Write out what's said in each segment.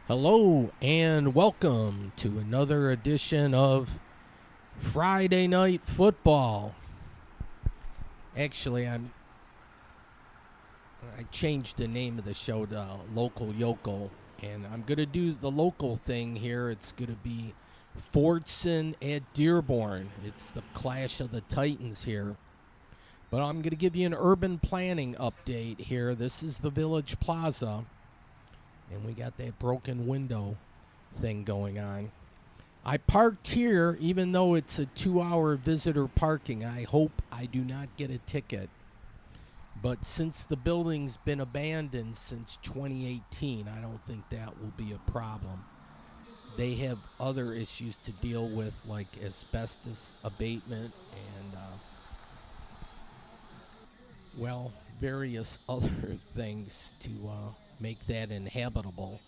Hello and welcome to another edition of Friday Night Football. Actually, I changed the name of the show to Local Yokel, and I'm going to do the local thing here. It's going to be Fordson at Dearborn. It's the clash of the Titans here. But I'm going to give you an urban planning update here. This is the Village Plaza. And we got that broken window thing going on. I parked here, even though it's a 2-hour visitor parking. I hope I do not get a ticket. But since the building's been abandoned since 2018, I don't think that will be a problem. They have other issues to deal with, like asbestos abatement and, various other things to make that inhabitable.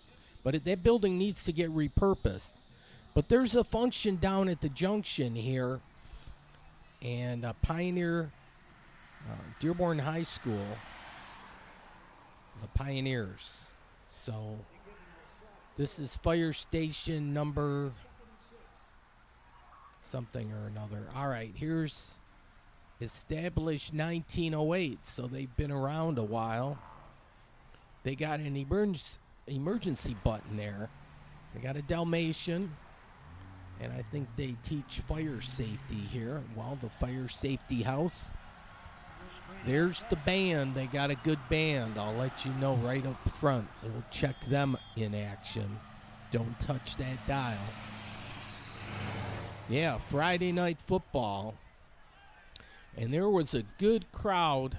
But that building needs to get repurposed. But there's a function down at the junction here, and Pioneer Dearborn High School, the Pioneers. So this is fire station number something or another. All right, here's established 1908, so they've been around a while. They got an emergency button there. They got a Dalmatian, and I think they teach fire safety here. Well, the fire safety house. There's the band. They got a good band. I'll let you know right up front. We'll check them in action. Don't touch that dial. Yeah, Friday Night Football. And there was a good crowd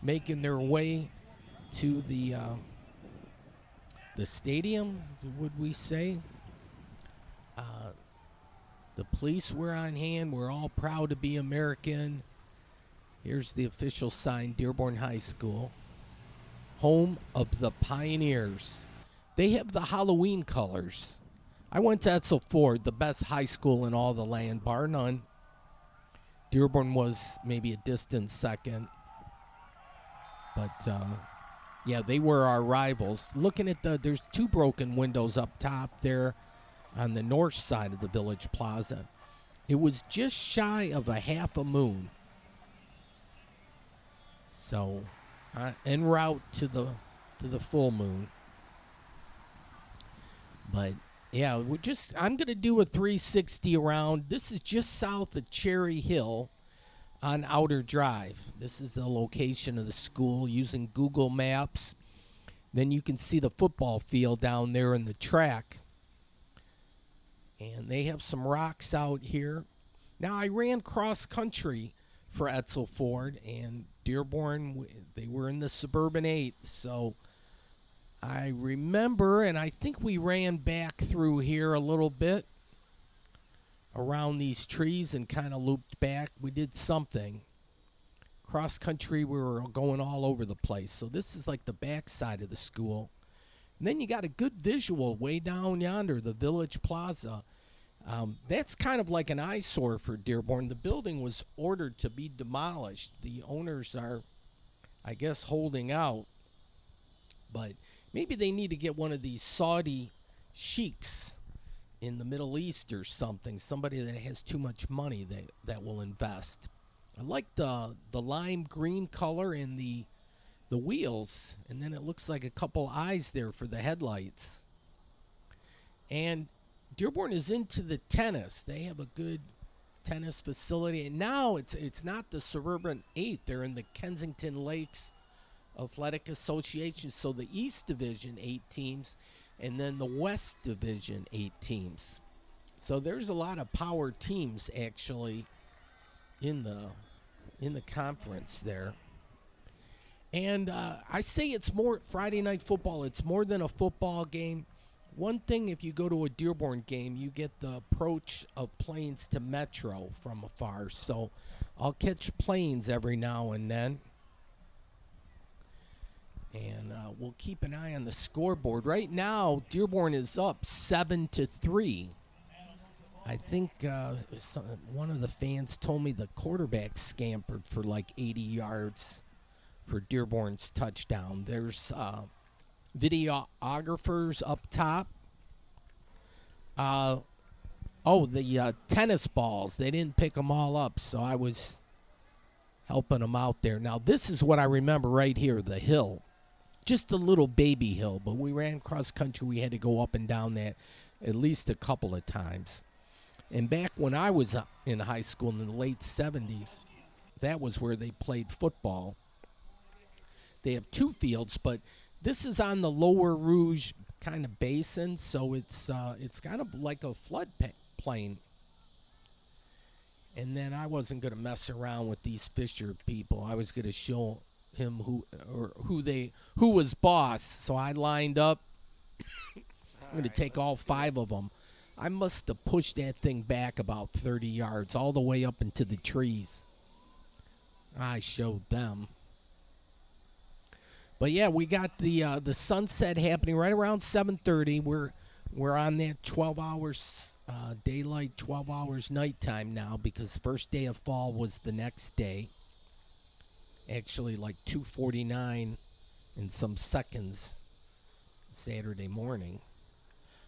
making their way to the stadium, would we say? The police were on hand. We're all proud to be American. Here's the official sign, Dearborn High School, home of the Pioneers. They have the Halloween colors. I went to Etzel Ford, the best high school in all the land, bar none. Dearborn was maybe a distant second. But, yeah, they were our rivals. Looking at there's two broken windows up top there on the north side of the Village Plaza. It was just shy of a half a moon. So, en route to the full moon. But, yeah, I'm going to do a 360 around. This is just south of Cherry Hill on Outer Drive. This is the location of the school using Google Maps. Then you can see the football field down there in the track. And they have some rocks out here. Now, I ran cross country for Etzel Ford, and Dearborn, they were in the Suburban 8. So I remember, and I think we ran back through here a little bit around these trees and kind of looped back. We did something. Cross country, we were going all over the place. So this is like the back side of the school. And then you got a good visual way down yonder, the Village Plaza. That's kind of like an eyesore for Dearborn. The building was ordered to be demolished. The owners are, I guess, holding out. But maybe they need to get one of these Saudi sheiks in the Middle East or something, somebody that has too much money that will invest. I like the lime green color in the wheels, and then it looks like a couple eyes there for the headlights. And Dearborn is into the tennis. They have a good tennis facility, and now it's not the Suburban 8. They're in the Kensington Lakes Athletic Association, so the East Division 8 teams, and then the West Division 8 teams. So there's a lot of power teams actually in the conference there. And I say it's more Friday Night Football. It's more than a football game. One thing, if you go to a Dearborn game, you get the approach of planes to Metro from afar. So I'll catch planes every now and then. And we'll keep an eye on the scoreboard. Right now, Dearborn is up 7-3. I think one of the fans told me the quarterback scampered for like 80 yards for Dearborn's touchdown. There's videographers up top. Uh, oh, the tennis balls. They didn't pick them all up, so I was helping them out there. Now, this is what I remember right here, the hill. Just a little baby hill, but we ran cross country. We had to go up and down that at least a couple of times. And back when I was in high school in the late 70s, that was where they played football. They have two fields, but this is on the Lower Rouge kind of basin, so it's kind of like a flood plain. And then I wasn't going to mess around with these Fisher people. I was going to show him who was boss. So I lined up. I'm going to take all five of them. I must have pushed that thing back about 30 yards, all the way up into the trees. I showed them. But yeah, we got the sunset happening right around 7:30. We're on that 12 hours daylight, 12 hours nighttime now, because the first day of fall was the next day. Actually, like 2:49 and some seconds Saturday morning.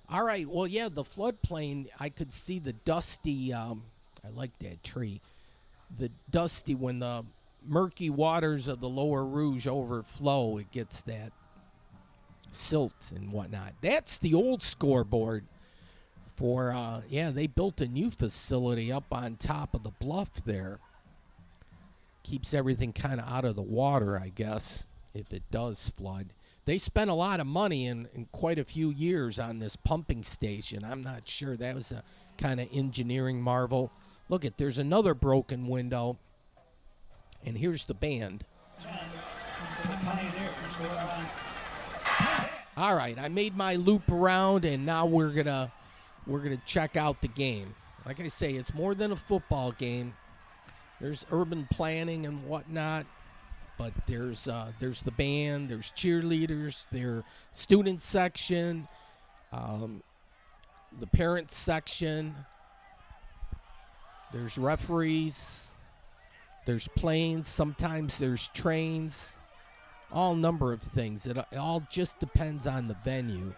All right, well, yeah, the floodplain, I could see the dusty, I like that tree, the dusty, when the murky waters of the Lower Rouge overflow, it gets that silt and whatnot. That's the old scoreboard for, they built a new facility up on top of the bluff there. Keeps everything kind of out of the water, I guess, if it does flood. They spent a lot of money in quite a few years on this pumping station. I'm not sure. That was a kind of engineering marvel. Look, there's another broken window, and here's the band. All right, I made my loop around, and now we're gonna check out the game. Like I say, it's more than a football game. There's urban planning and whatnot. But there's the band, there's cheerleaders, there's student section, the parent section, there's referees, there's planes, sometimes there's trains, all number of things. It all just depends on the venue.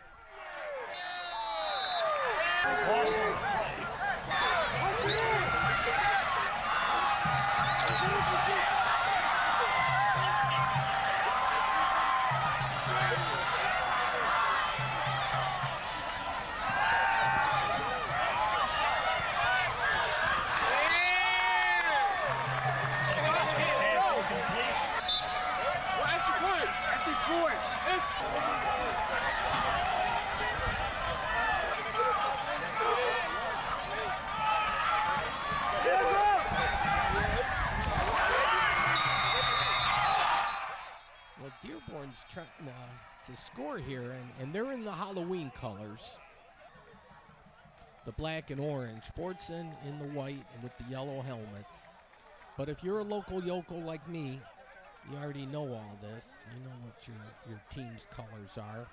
Dearborn's trying to score here, and they're in the Halloween colors, the black and orange. Fordson in the white and with the yellow helmets. But if you're a local yokel like me, you already know all this. You know what your team's colors are.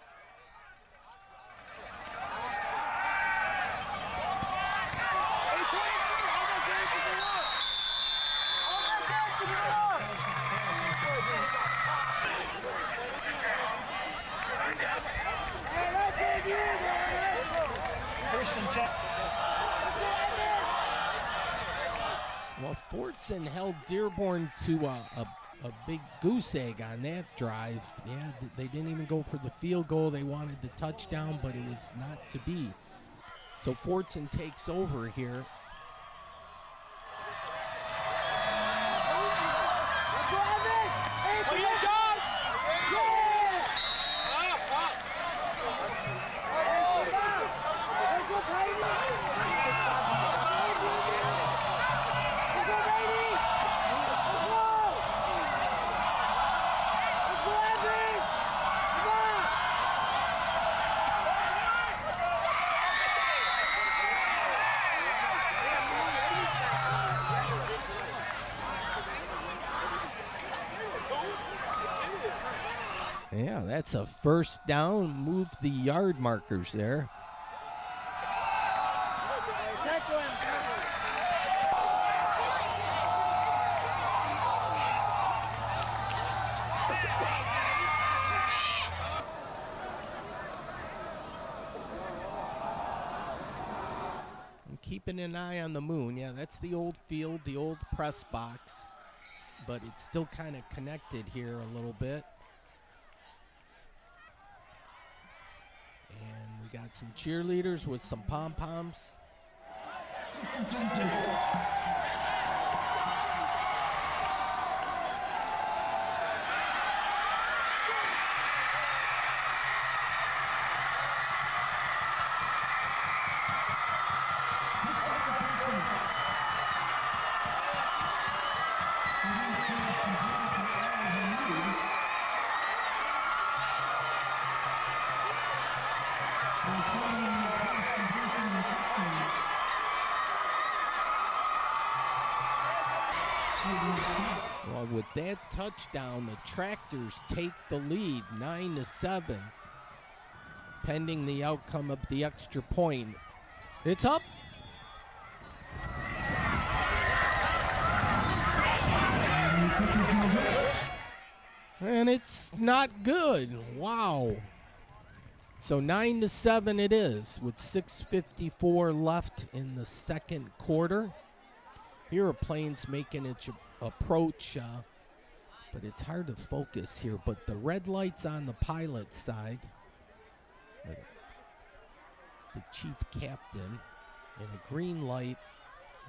Well, Fordson held Dearborn to a big goose egg on that drive. Yeah, they didn't even go for the field goal. They wanted the touchdown, but it was not to be. So Fordson takes over here. Yeah, that's a first down. Move the yard markers there. keeping an eye on the moon. Yeah, that's the old field, the old press box, but it's still kind of connected here a little bit. And we got some cheerleaders with some pom-poms. Well, with that touchdown, the Tractors take the lead 9-7, pending the outcome of the extra point. It's up. And it's not good. Wow. So 9-7 it is, with 6:54 left in the second quarter. Here are planes making its approach, but it's hard to focus here. But the red light's on the pilot side, the chief captain, and a green light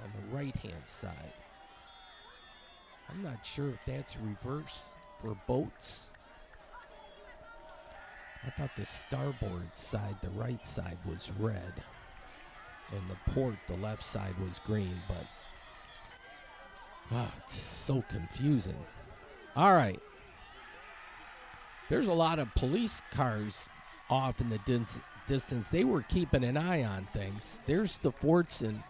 on the right-hand side. I'm not sure if that's reverse for boats. I thought the starboard side, the right side, was red, and the port, the left side, was green, but wow, it's so confusing. All right. There's a lot of police cars off in the distance. They were keeping an eye on things. There's the Fordson,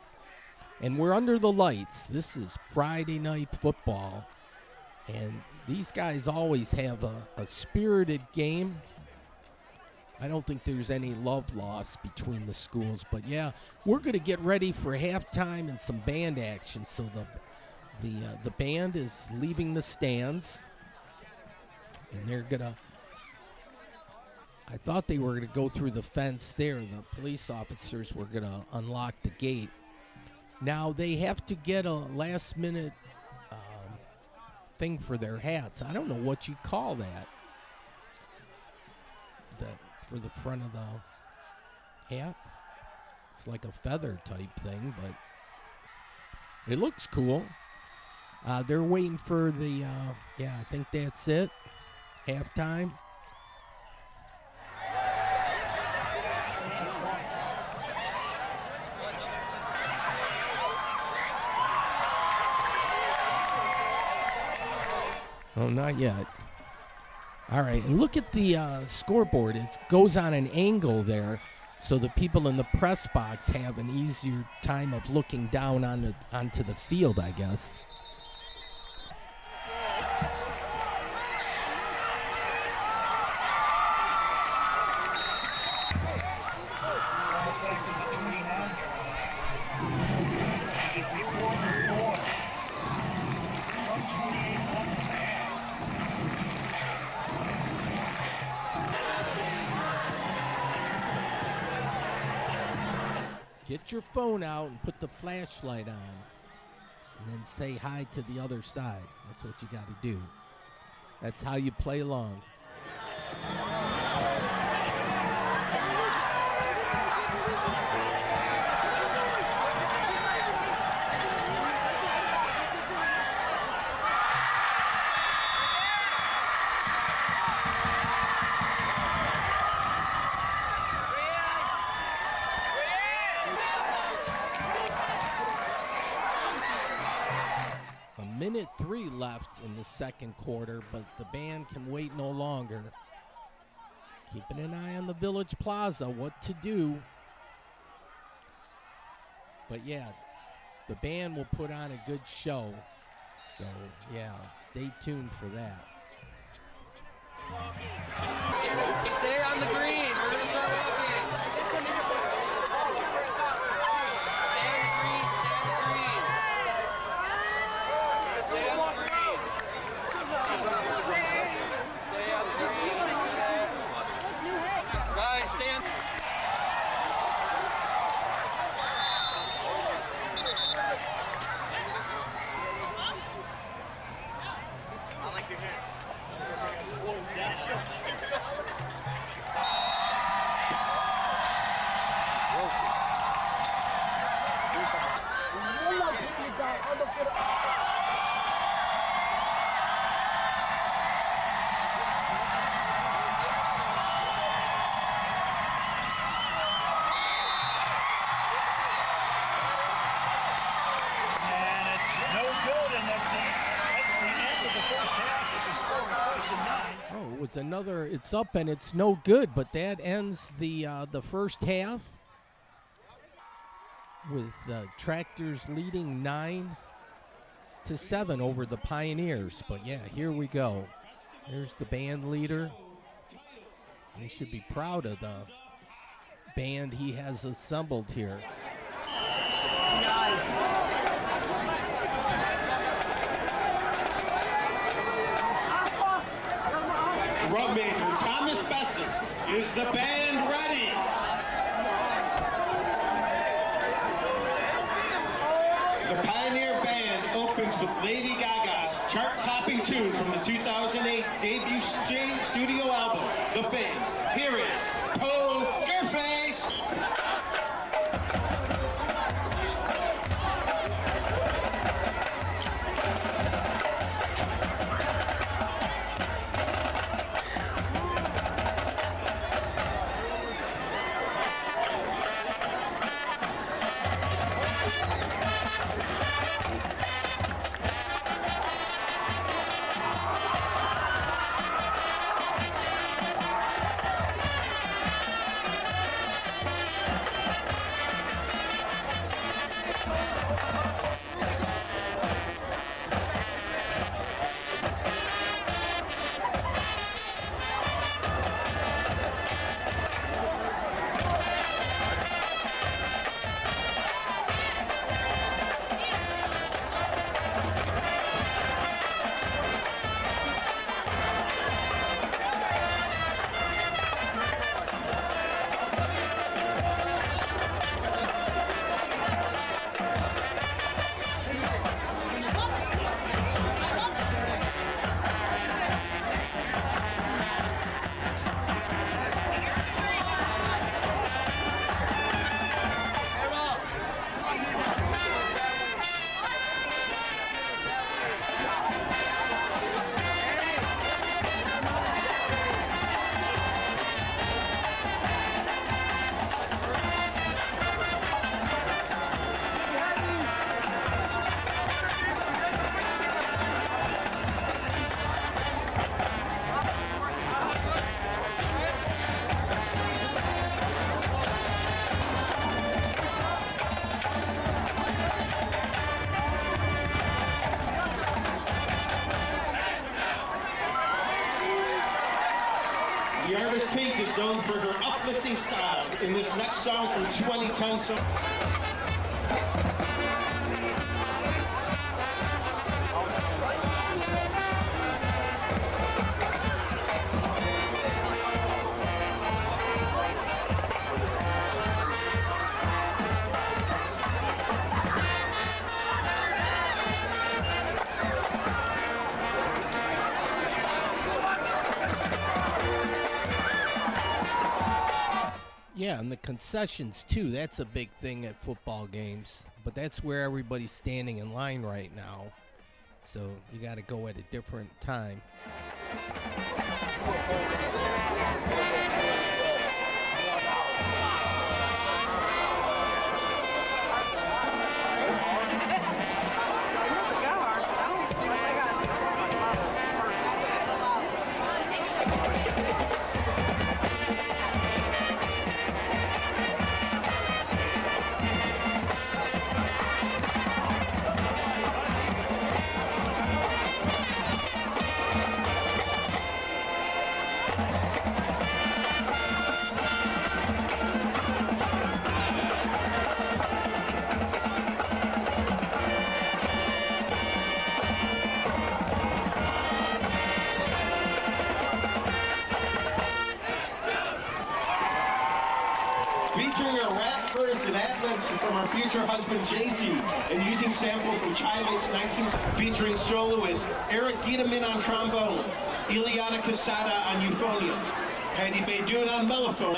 and we're under the lights. This is Friday night football, and these guys always have a spirited game. I don't think there's any love lost between the schools, but yeah, we're going to get ready for halftime and some band action. So the band is leaving the stands, and they're gonna. I thought they were gonna go through the fence there. The police officers were gonna unlock the gate. Now they have to get a last-minute thing for their hats. I don't know what you call that. For the front of the hat. It's like a feather type thing, but it looks cool. They're waiting for the, I think that's it. Halftime. Oh, not yet. All right, and look at the scoreboard. It goes on an angle there, so the people in the press box have an easier time of looking down onto the field, I guess. Get your phone out and put the flashlight on, and then say hi to the other side. That's what you got to do. That's how you play along. Minute 3 left in the second quarter, but the band can wait no longer. Keeping an eye on the Village Plaza, what to do. But yeah, the band will put on a good show. So yeah, stay tuned for that. Stay on the green. We're going to start walking. there's another. It's up and it's no good, but that ends the first half with the Tractors leading 9-7 over the Pioneers. But yeah, here we go. There's the band leader. He should be proud of the band he has assembled here. Drum major Thomas Besson, is the band ready? The Pioneer Band opens with Lady Gaga's chart-topping tune from the 2008 debut studio album, The Fame. Here is Poker Face. The artist Pink is known for her uplifting style in this next song from 2010. Yeah, and the concessions, too. That's a big thing at football games. But that's where everybody's standing in line right now. So you got to go at a different time. Featuring a rap verse and ad-libs from our future husband JC, and using samples from Chivate's 19... Featuring soloists Eric Giederman on trombone, Ileana Casada on euphonium, Patty Baydoun on mellophone.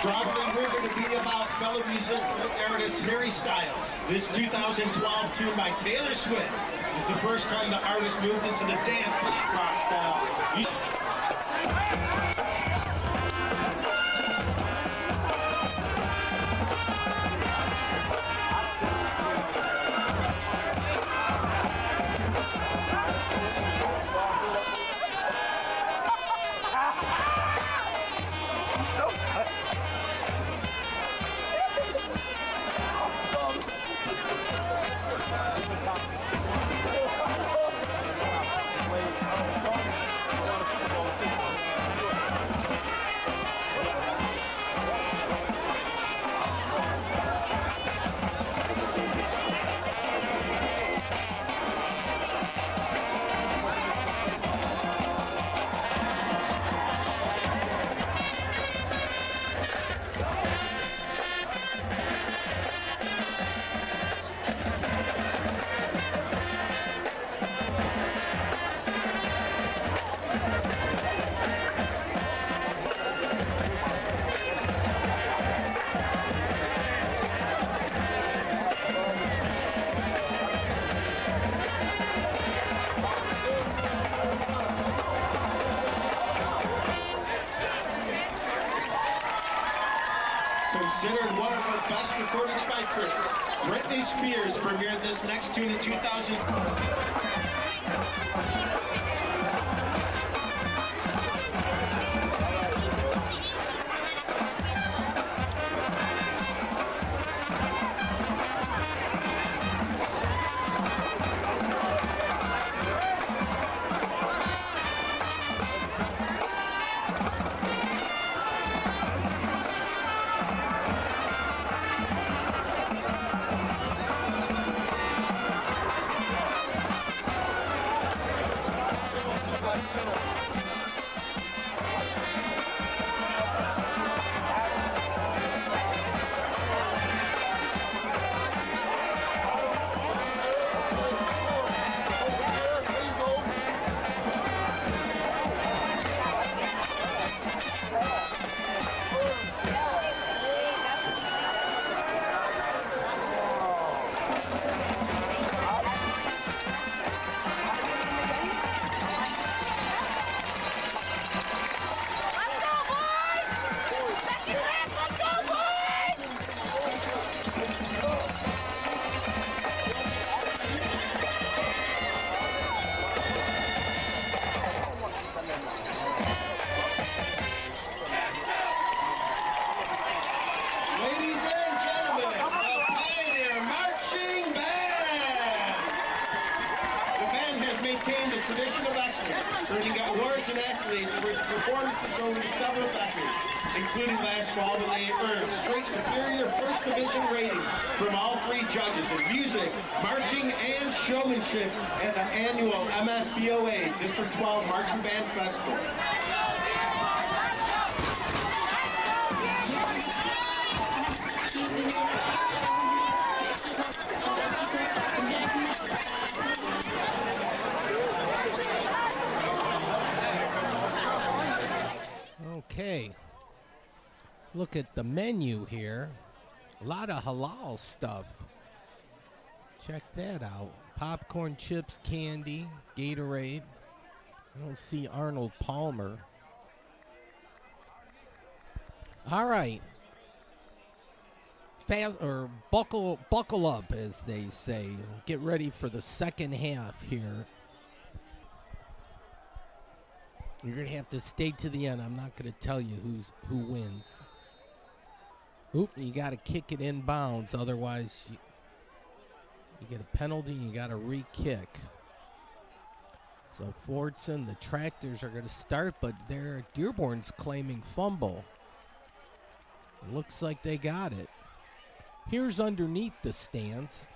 Broadway River to be about fellow music artist Harry Styles. This 2012 tune by Taylor Swift is the first time the artist moved into the dance pop rock style. Considered one of her best recordings by critics, Britney Spears premiered this next tune in 2000. Earning awards and accolades for its performances over several decades, including last fall when they earned straight superior first division ratings from all three judges in music, marching, and showmanship at the annual MSBOA District 12 Marching Band Festival. Okay, look at the menu here. A lot of halal stuff. Check that out. Popcorn, chips, candy, Gatorade. I don't see Arnold Palmer. All right. Fast or buckle up, as they say. Get ready for the second half here. You're going to have to stay to the end. I'm not going to tell you who wins. Oop, you got to kick it in bounds. Otherwise, you get a penalty. You got to re-kick. So Fordson, the Tractors are going to start, but Dearborn's claiming fumble. It looks like they got it. Here's underneath the stands.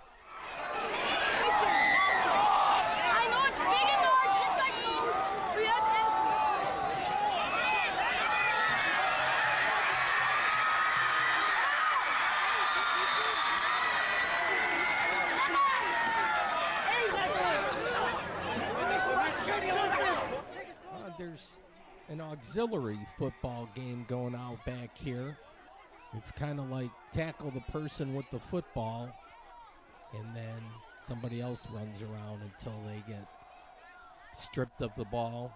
There's an auxiliary football game going out back here. It's kind of like tackle the person with the football, and then somebody else runs around until they get stripped of the ball.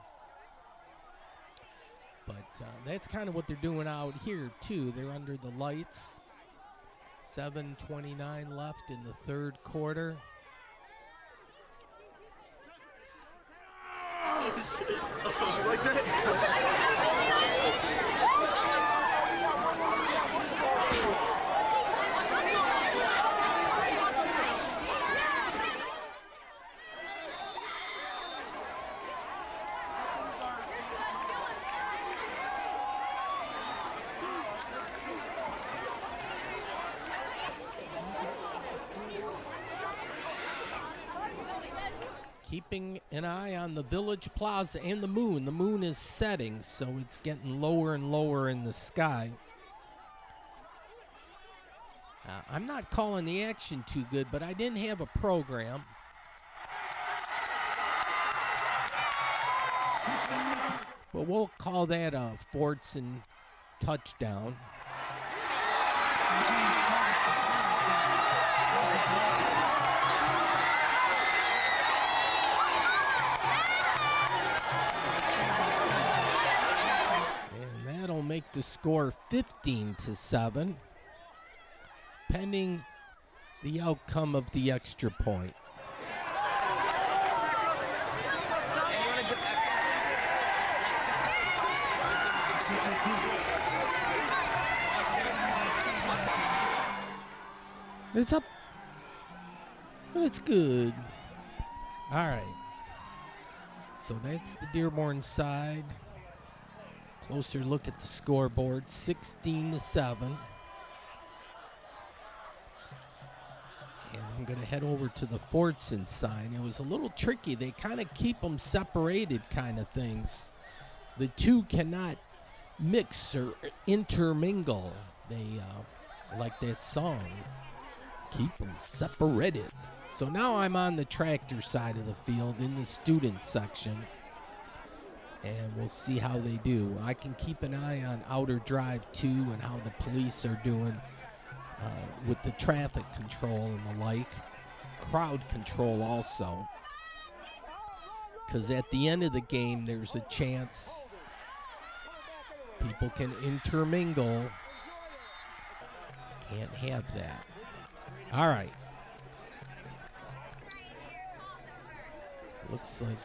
But that's kind of what they're doing out here, too. They're under the lights. 7:29 left in the third quarter. Like that? Keeping an eye on the Village Plaza and the moon. The moon is setting, so it's getting lower and lower in the sky. I'm not calling the action too good, but I didn't have a program. But we'll call that a Fordson touchdown. Make the score 15-7, pending the outcome of the extra point. It's up, but it's good. All right. So that's the Dearborn side. Closer look at the scoreboard, 16-7. And I'm going to head over to the Fordson side. It was a little tricky. They kind of keep them separated kind of things. The two cannot mix or intermingle. They, like that song, keep them separated. So now I'm on the tractor side of the field in the student section. And we'll see how they do. I can keep an eye on Outer Drive, too, and how the police are doing with the traffic control and the like. Crowd control also. Because at the end of the game, there's a chance people can intermingle. Can't have that. All right. Looks like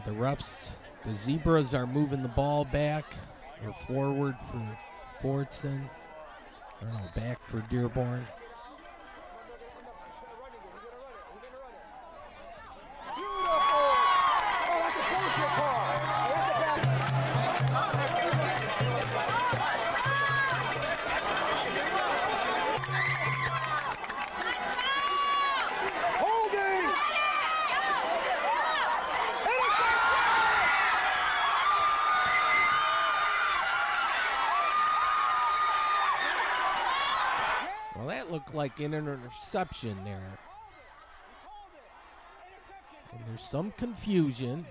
the refs... The Zebras are moving the ball back or forward for Fordson. Or no, back for Dearborn. Looked like an interception there. And there's some confusion.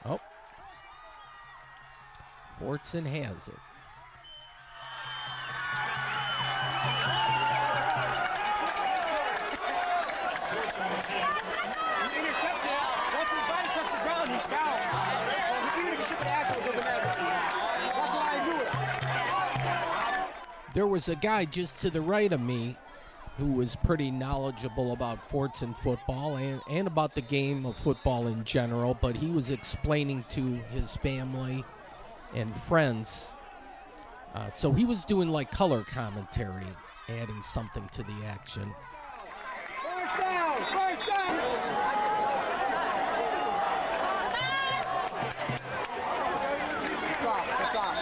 Oh. Fordson has it. Once his body touches the ground, he's down. Even if he took an ankle, it doesn't matter. That's why I knew it. There was a guy just to the right of me who was pretty knowledgeable about Fordson football and about the game of football in general, but he was explaining to his family and friends. So he was doing like color commentary, adding something to the action. First down! First down! Stop.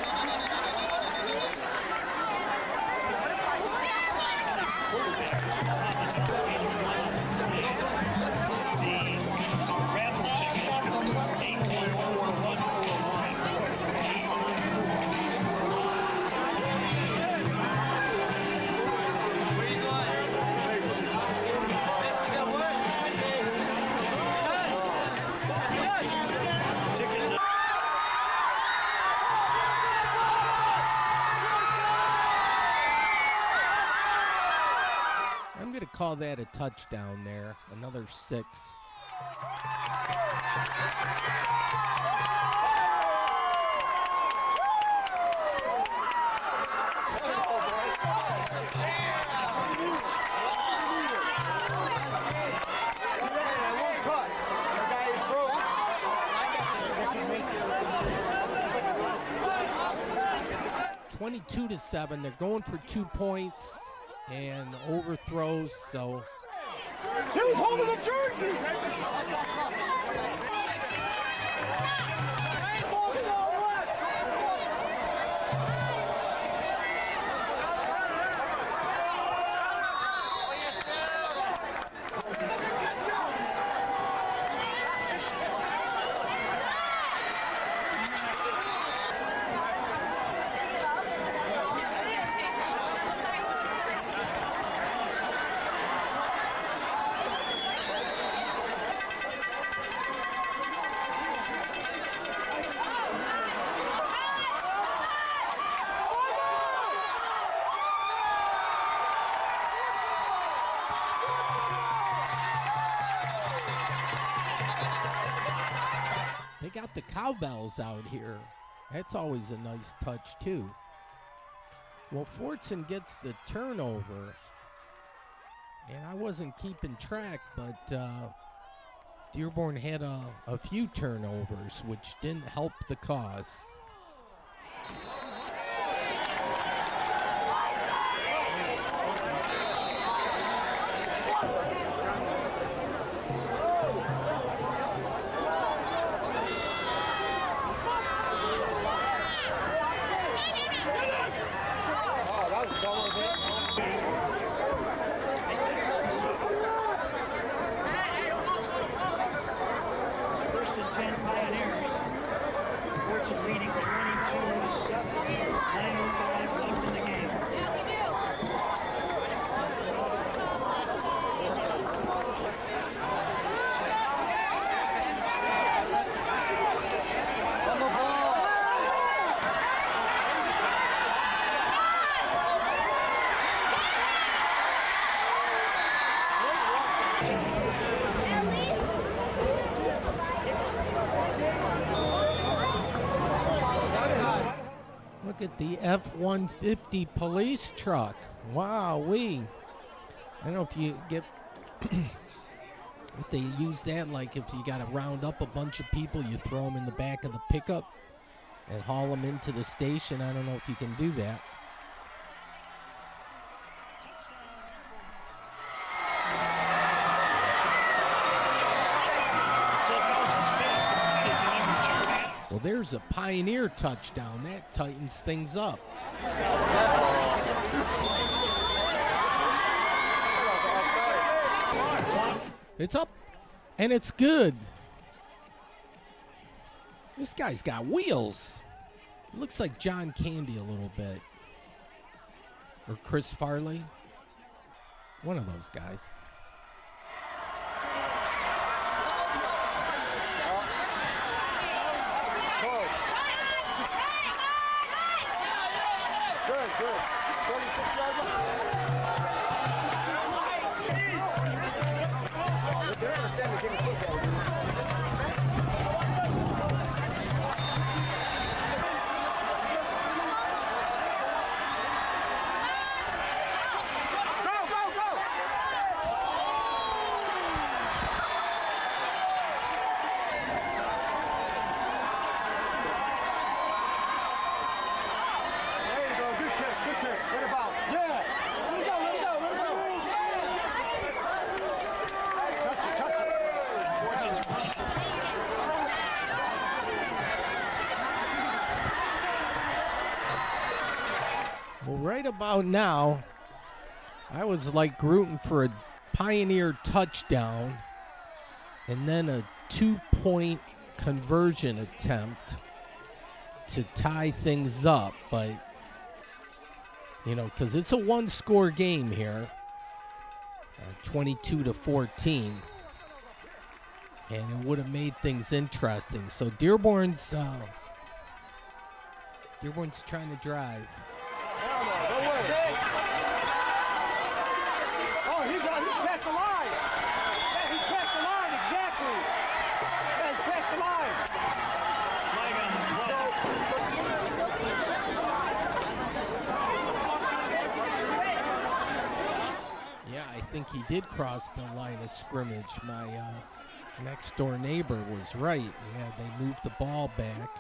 call that a touchdown there. Another 6. to 7. They're going for 2 points and overthrows, so. He was holding the jersey! They got the cowbells out here. That's always a nice touch, too. Well, Fordson gets the turnover. And I wasn't keeping track, but Dearborn had a few turnovers, which didn't help the cause. Look at the F-150 police truck. Wow-wee. I don't know if you get, if they use that, like if you got to round up a bunch of people, you throw them in the back of the pickup and haul them into the station. I don't know if you can do that. Well, there's a Pioneer touchdown. That tightens things up. It's up, and it's good. This guy's got wheels. It looks like John Candy a little bit. Or Chris Farley. One of those guys. Good. 46 yards line. They don't understand the game of football. Right about now, I was like rooting for a Pioneer touchdown and then a 2-point conversion attempt to tie things up. But, you know, because it's a one-score game here, 22-14, and it would have made things interesting. So Dearborn's trying to drive. Oh, he's think he did cross the line of scrimmage. My next door neighbor was right. Yeah, they moved the ball back.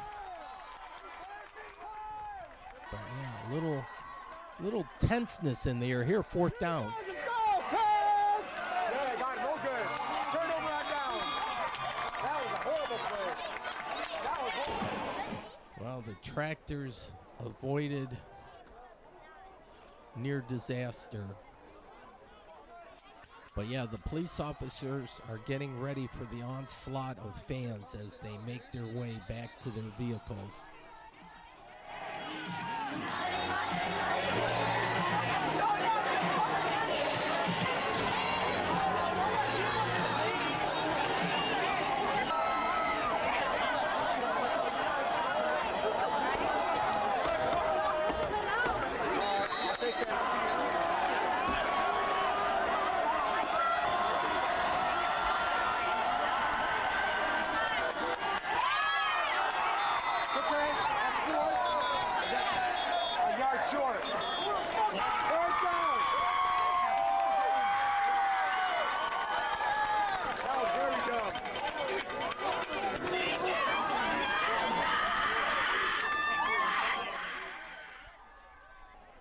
But yeah, little tenseness in the air. Here, fourth down. Let's go, Cubs! Yeah, got it. No good. Turnover on down. That was a horrible play. That was horrible. Well, the Tractors avoided near disaster. But yeah, the police officers are getting ready for the onslaught of fans as they make their way back to their vehicles.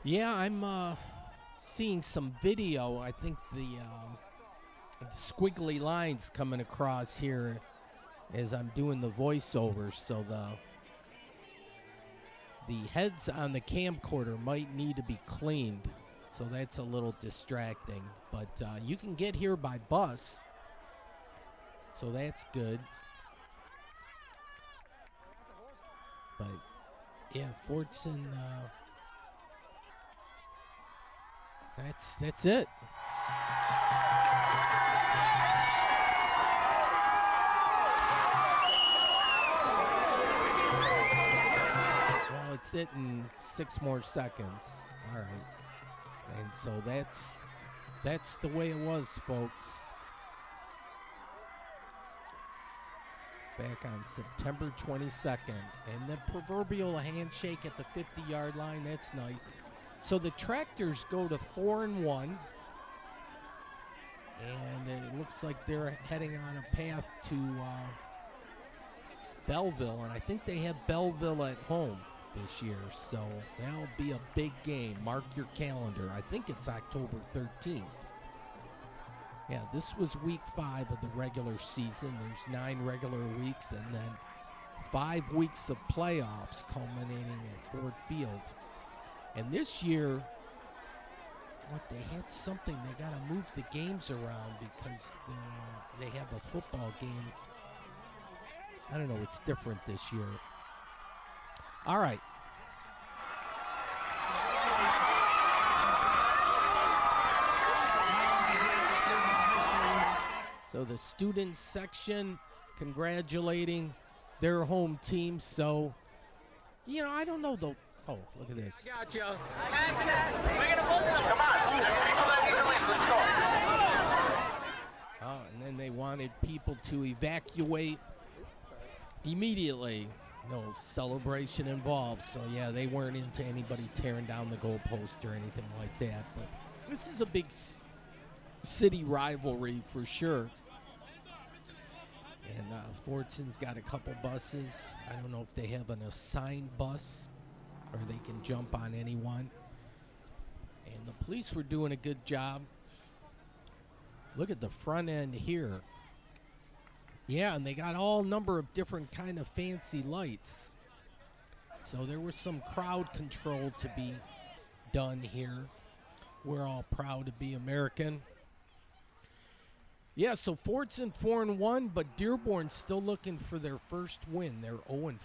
Yeah, I'm seeing some video. I think the squiggly lines coming across here as I'm doing the voiceover. So the heads on the camcorder might need to be cleaned. So that's a little distracting. But you can get here by bus. So that's good. But yeah, Fordson. That's it. Well, it's it in 6 more seconds. All right. And so that's the way it was, folks. Back on September 22nd. And the proverbial handshake at the 50-yard line, that's nice. So the Tractors go to 4-1, and it looks like they're heading on a path to Belleville, and I think they have Belleville at home this year, so that'll be a big game. Mark your calendar. I think it's October 13th. Yeah, this was week 5 of the regular season. There's 9 regular weeks, and then 5 weeks of playoffs culminating at Ford Field. And this year, they had something. They got to move the games around because they have a football game. I don't know. It's different this year. All right. So the student section congratulating their home team. So, I don't know though. Oh, look at this. I got you. We're gonna post it. Come on. There's people that need to leave. Let's go. Oh, and then they wanted people to evacuate immediately. No celebration involved. So, yeah, they weren't into anybody tearing down the goalpost or anything like that. But this is a big city rivalry for sure. And Fordson's got a couple buses. I don't know if they have an assigned bus or they can jump on anyone. And the police were doing a good job. Look at the front end here. Yeah, and they got all number of different kind of fancy lights. So there was some crowd control to be done here. We're all proud to be American. Yeah, so Fordson 4-1, but Dearborn's still looking for their first win. They're 0-5,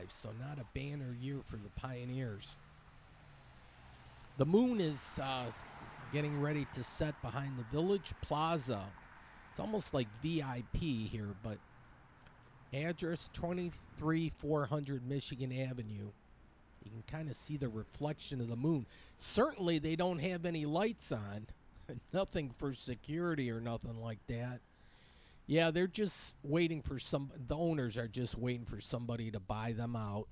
so not a banner year for the Pioneers. The moon is getting ready to set behind the Village Plaza. It's almost like VIP here, but address 23400 Michigan Avenue. You can kind of see the reflection of the moon. Certainly they don't have any lights on. Nothing for security or nothing like that. Yeah, they're just waiting for the owners are just waiting for somebody to buy them out.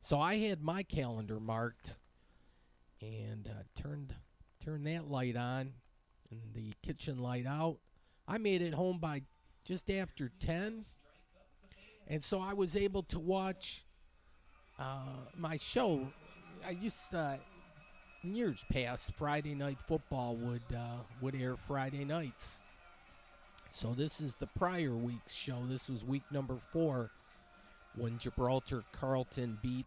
So I had my calendar marked and turned that light on and the kitchen light out. I made it home by just after 10. And so I was able to watch my show. I used in years past, Friday Night Football would air Friday nights. So this is the prior week's show. This was week number 4 when Gibraltar Carlton beat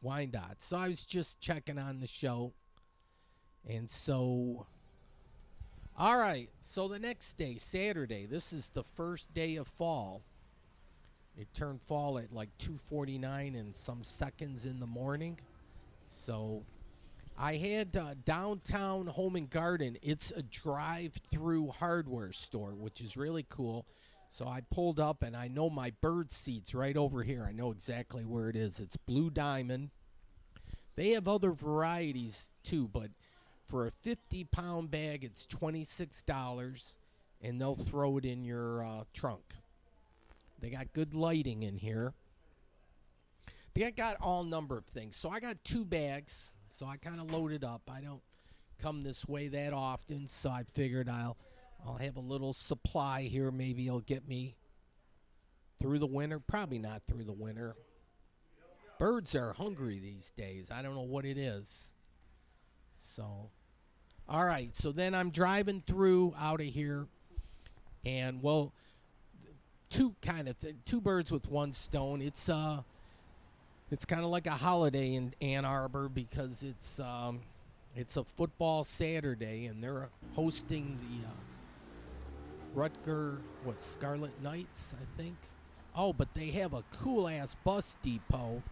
Wyandotte. So I was just checking on the show. And so, all right, so the next day, Saturday, this is the first day of fall. It turned fall at like 2:49 and some seconds in the morning. So I had downtown Home and Garden. It's a drive-through hardware store, which is really cool. So I pulled up, and I know my bird seat's right over here. I know exactly where it is. It's Blue Diamond. They have other varieties, too, but for a 50-pound bag, it's $26, and they'll throw it in your trunk. They got good lighting in here. They got all number of things. So I got 2 bags, so I kind of loaded up. I don't come this way that often, so I figured I'll have a little supply here. Maybe it'll get me through the winter. Probably not through the winter. Birds are hungry these days. I don't know what it is. So, all right. So then I'm driving through out of here, and well, two birds with one stone. It's kind of like a holiday in Ann Arbor because it's a football Saturday, and they're hosting the Rutger Scarlet Knights, I think. Oh, but they have a cool ass bus depot.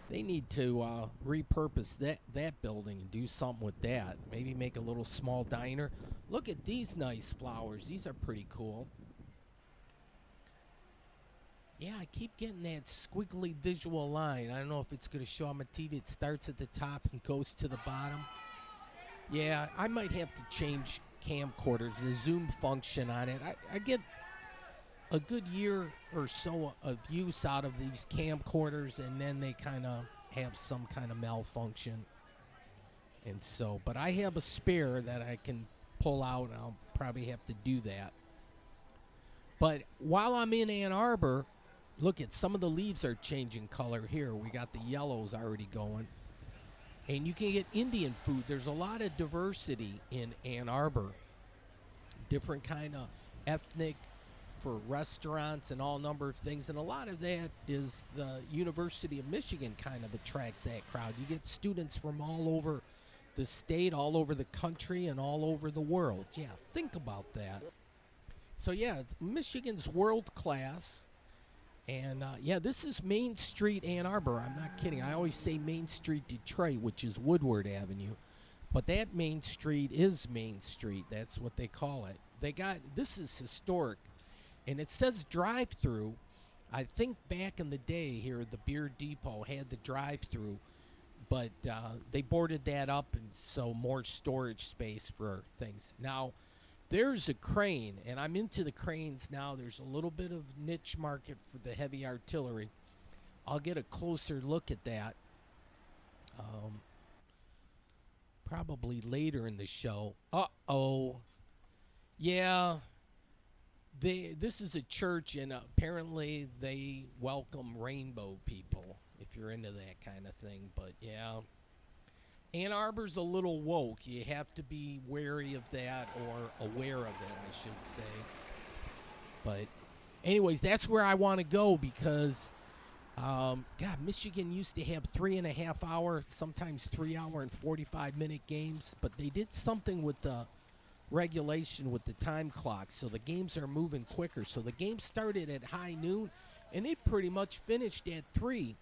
They need to repurpose that building and do something with that. Maybe make a little small diner. Look at these nice flowers. These are pretty cool. Yeah, I keep getting that squiggly visual line. I don't know if it's going to show on my TV. It starts at the top and goes to the bottom. Yeah, I might have to change camcorders, the zoom function on it. I get a good year or so of use out of these camcorders, and then they kind of have some kind of malfunction. And so, but I have a spare that I can pull out, and I'll probably have to do that. But while I'm in Ann Arbor, look at some of the leaves are changing color here. We got the yellows already going. And you can get Indian food. There's a lot of diversity in Ann Arbor. Different kind of ethnic for restaurants and all number of things. And a lot of that is the University of Michigan kind of attracts that crowd. You get students from all over the state, all over the country, and all over the world. Yeah, think about that. So, yeah, Michigan's world class. And, yeah, this is Main Street, Ann Arbor. I'm not kidding. I always say Main Street, Detroit, which is Woodward Avenue. But that Main Street is Main Street. That's what they call it. This is historic. And it says drive-through. I think back in the day here, the Beer Depot had the drive-through. But they boarded that up, and so more storage space for things. Now, there's a crane, and I'm into the cranes now. There's a little bit of niche market for the heavy artillery. I'll get a closer look at that probably later in the show. Uh-oh. Yeah, this is a church, and apparently they welcome rainbow people, if you're into that kind of thing. But, yeah. Ann Arbor's a little woke. You have to be wary of that, or aware of it, I should say. But anyways, that's where I want to go because, God, Michigan used to have 3.5 hour, sometimes 3 hour and 45-minute games, but they did something with the regulation with the time clock, so the games are moving quicker. So the game started at high noon, and it pretty much finished at 3.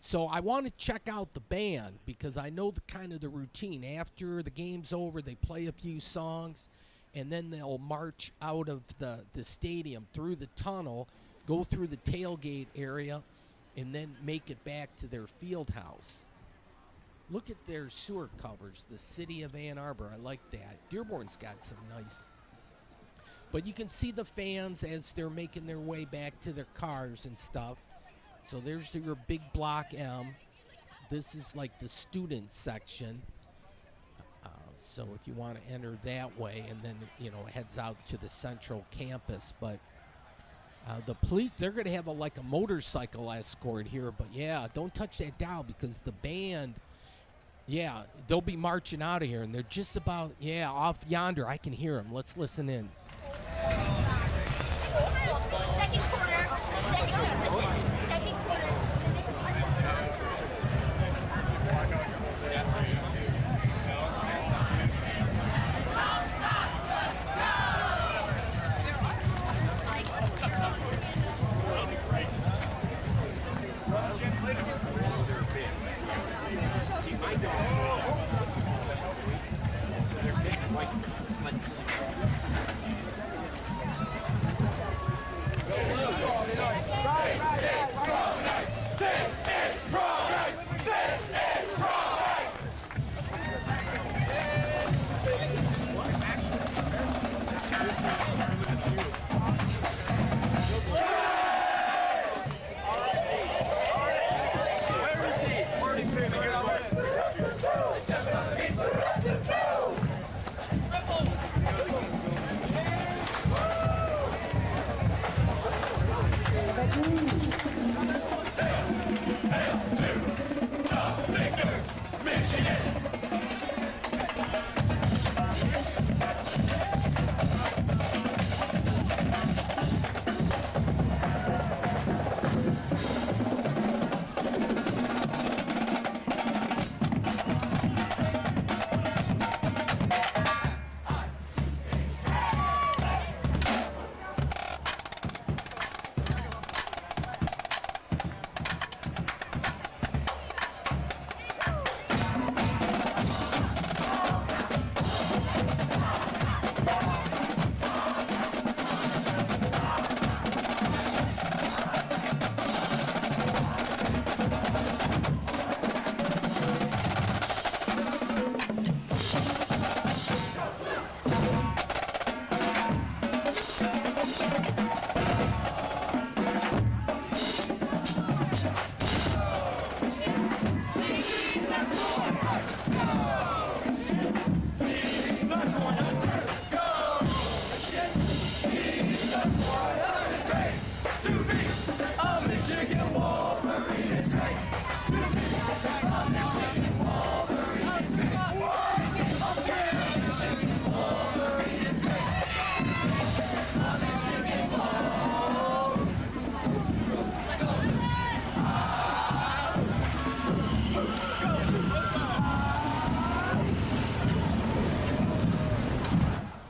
So I want to check out the band because I know the kind of the routine. After the game's over, they play a few songs, and then they'll march out of the stadium through the tunnel, go through the tailgate area, and then make it back to their field house. Look at their sewer covers, the city of Ann Arbor. I like that. Dearborn's got some nice. But you can see the fans as they're making their way back to their cars and stuff. So there's your big block M. This is like the student section. So if you want to enter that way, and then it heads out to the central campus. But the police, they're going to have like a motorcycle escort here. But yeah, don't touch that dial because the band, yeah, they'll be marching out of here, and they're just about off yonder. I can hear them. Let's listen in. Second quarter. Second quarter.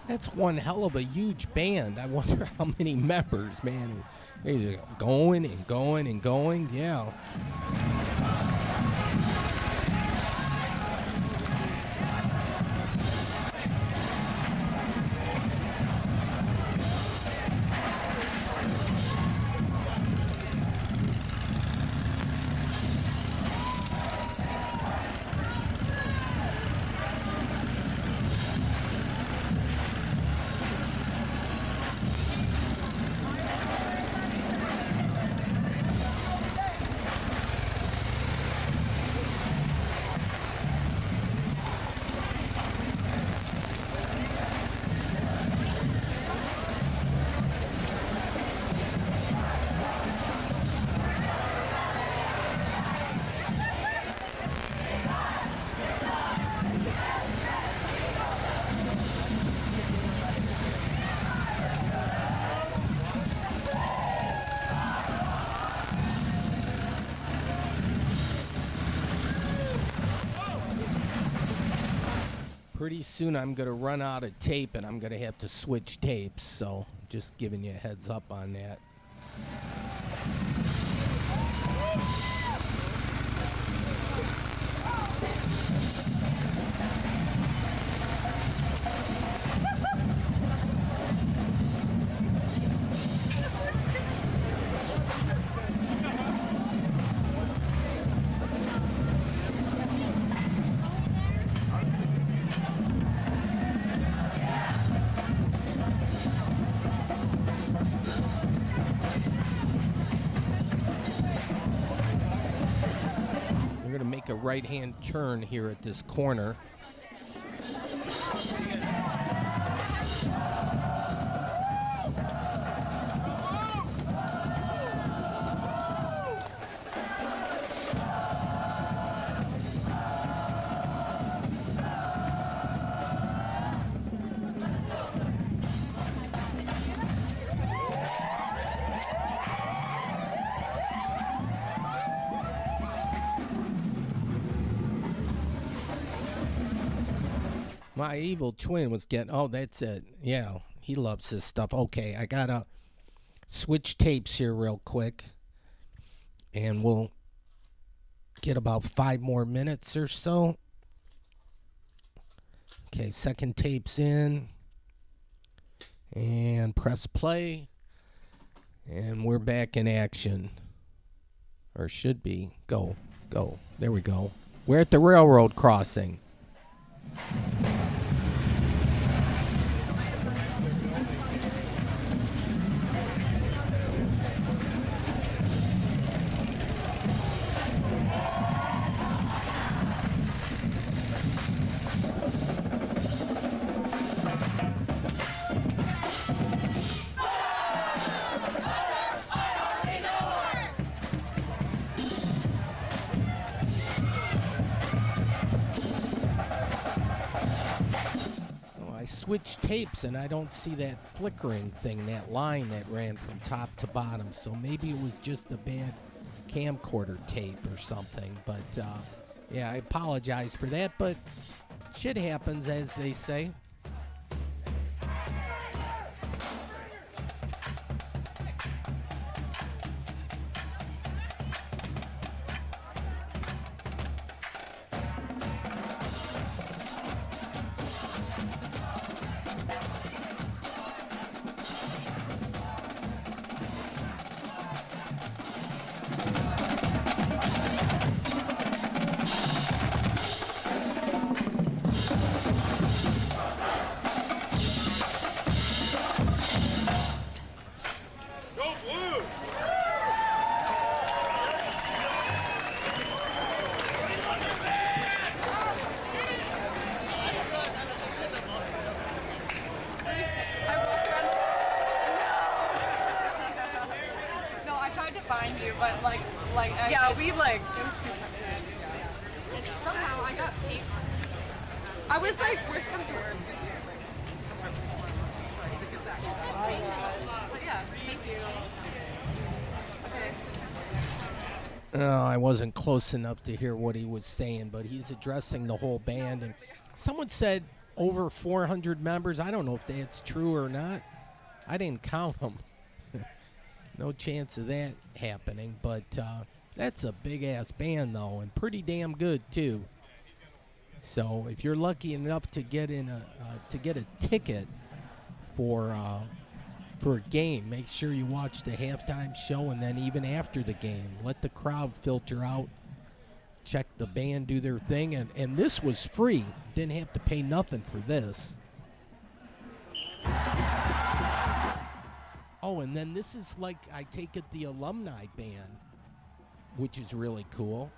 That's one hell of a huge band. I wonder how many members, man. They're going and going and going. Yeah. Pretty soon I'm going to run out of tape and I'm going to have to switch tapes, so just giving you a heads up on that. We're going to make a right-hand turn here at this corner. My evil twin was getting. Oh, that's it. Yeah, he loves this stuff. Okay, I gotta switch tapes here real quick, and we'll get about 5 more minutes or so. Okay, second tape's in, and press play, and we're back in action, or should be. Go. There we go. We're at the railroad crossing. Switch tapes and I don't see that flickering thing, that line that ran from top to bottom. So maybe it was just a bad camcorder tape or something. But yeah, I apologize for that. But shit happens, as they say. Find you, but like yeah, it was too somehow I got paid. I was like, worst comes to worst. But yeah, thank you. Okay. I wasn't close enough to hear what he was saying, but he's addressing the whole band. And someone said over 400 members. I don't know if that's true or not. I didn't count them. No chance of that happening, but that's a big-ass band, though, and pretty damn good, too. So if you're lucky enough to get in a ticket for a game, make sure you watch the halftime show, and then even after the game, let the crowd filter out, check the band do their thing, and this was free. Didn't have to pay nothing for this. Oh, and then this is like, I take it, the alumni band, which is really cool.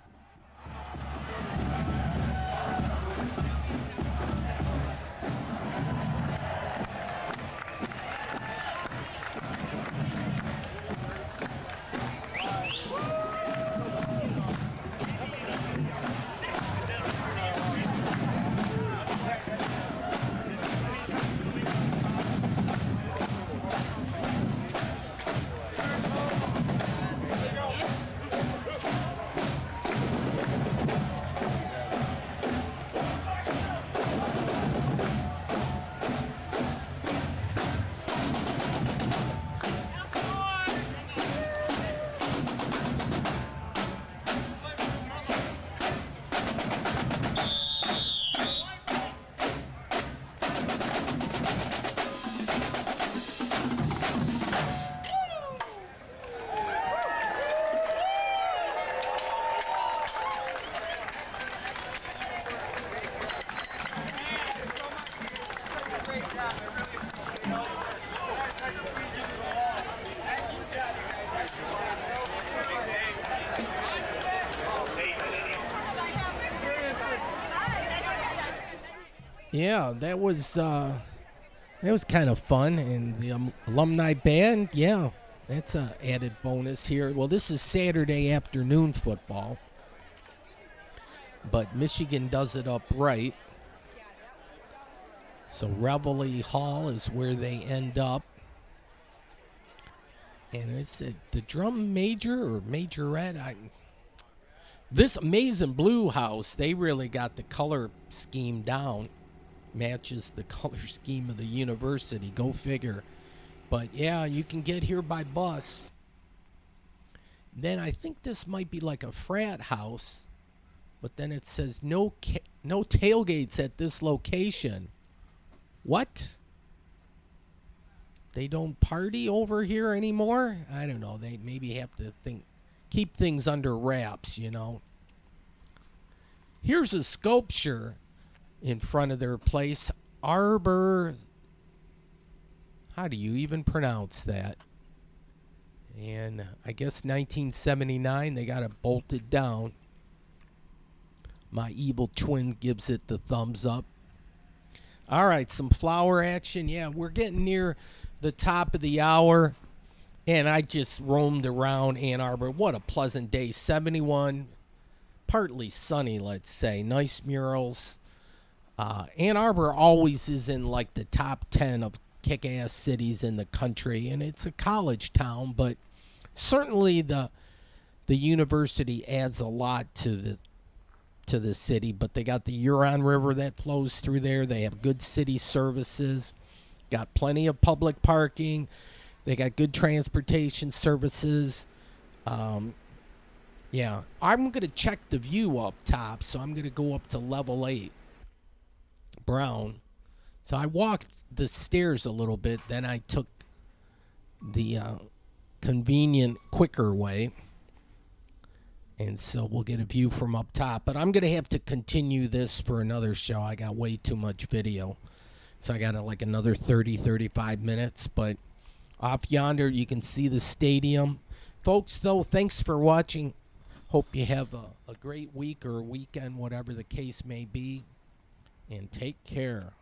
Yeah, that was kind of fun. And the alumni band, yeah, that's a added bonus here. Well, this is Saturday afternoon football, but Michigan does it up right. So Reveille Hall is where they end up. And it's the drum major or majorette. This Amazing Blue House, they really got the color scheme down. Matches the color scheme of the university. Go figure. But yeah, you can get here by bus. Then I think this might be like a frat house. But then it says no tailgates at this location. What? They don't party over here anymore? I don't know. They maybe have to keep things under wraps, you know. Here's a sculpture in front of their place. Arbor. How do you even pronounce that? And I guess 1979, they got it bolted down. My evil twin gives it the thumbs up. All right, some flower action. Yeah, we're getting near the top of the hour, and I just roamed around Ann Arbor. What a pleasant day. 71, partly sunny, let's say. Nice murals. Ann Arbor always is in like the top 10 of kick-ass cities in the country, and it's a college town, but certainly the university adds a lot to the city. But they got the Huron River that flows through there. They have good city services, got plenty of public parking. They got good transportation services. Yeah, I'm going to check the view up top, so I'm going to go up to level 8, Brown. So I walked the stairs a little bit, then I took the convenient, quicker way. And so we'll get a view from up top. But I'm going to have to continue this for another show. I got way too much video. So I got like another 30, 35 minutes. But off yonder, you can see the stadium. Folks, though, thanks for watching. Hope you have a great week or weekend, whatever the case may be. And take care.